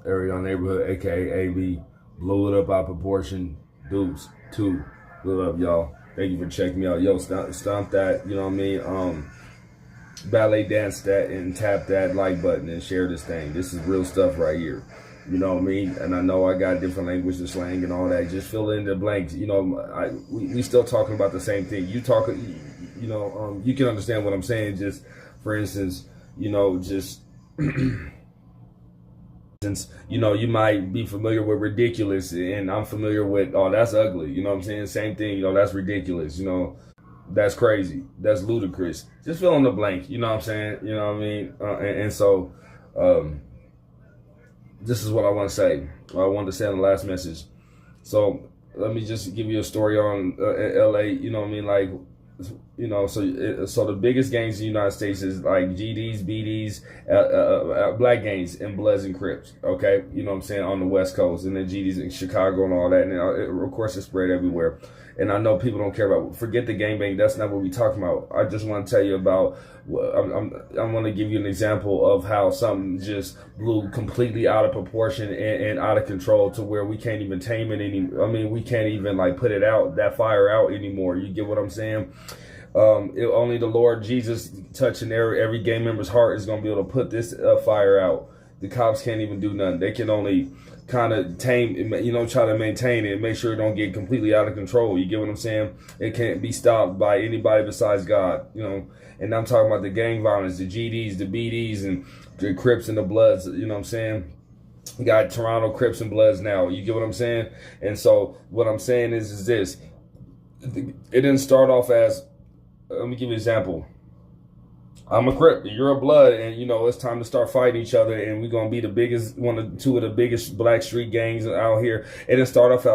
area on neighborhood, aka AB. Blew it up out of proportion. Deuce, two. Blew it up, y'all. Thank you for checking me out. Yo, stomp that, you know what I mean? Ballet dance that and tap that like button and share this thing. This is real stuff right here. You know what I mean? And I know I got different language and slang and all that. Just fill in the blanks. You know, we still talking about the same thing. You talk, you know, you can understand what I'm saying. Just for instance, you know, just since you know you might be familiar with ridiculous, and I'm familiar with that's ugly. You know what I'm saying? Same thing. You know, that's ridiculous. You know, that's crazy. That's ludicrous. Just fill in the blank. You know what I'm saying? You know what I mean? And so. This is what I want to say. I wanted to say in the last message. So let me just give you a story on LA. You know what I mean? Like, you know, so the biggest gangs in the United States is like GDs, BDs, Black gangs, and Bloods and Crips. Okay, you know what I'm saying, on the West Coast, and then GDs in Chicago and all that, and of course it's spread everywhere. And I know people don't care about. Forget the gangbang. That's not what we're talking about. I just want to tell you about. I'm going to give you an example of how something just blew completely out of proportion and out of control to where we can't even tame it anymore. I mean, we can't even like put it out, that fire out anymore. You get what I'm saying? Only the Lord Jesus touching every gang member's heart is going to be able to put this fire out. The cops can't even do nothing. They can only kind of tame, you know, try to maintain it and make sure it don't get completely out of control. You get what I'm saying? It can't be stopped by anybody besides God, you know. And I'm talking about the gang violence, the GDs, the BDs, and the Crips and the Bloods, you know what I'm saying? You got Toronto Crips and Bloods now. You get what I'm saying? And so what I'm saying is this. It didn't start off as, let me give you an example. I'm a Crip, you're a Blood, and you know it's time to start fighting each other, and we're gonna be the biggest, two of the biggest black street gangs out here. It didn't start off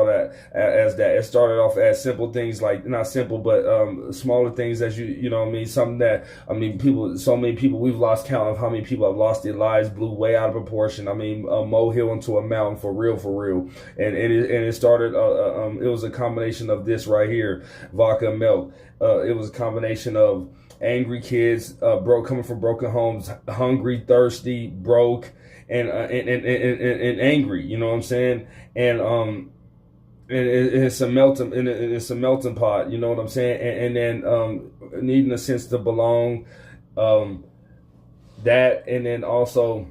as that. It started off as simple things, like not simple, but smaller things as you know what I mean. Something that so many people, we've lost count of how many people have lost their lives, blew way out of proportion. I mean, a molehill into a mountain for real, and it started. It was a combination of this right here, vodka and milk. It was a combination of angry kids, coming from broken homes, hungry, thirsty, broke, and angry. You know what I'm saying? And it's a melting pot. You know what I'm saying? And then needing a sense to belong. That, and then also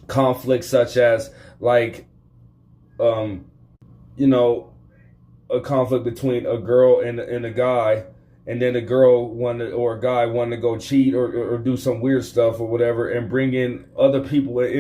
conflicts such as like, you know, a conflict between a girl and a guy. And then a girl or a guy wanted to go cheat or do some weird stuff or whatever, and bring in other people in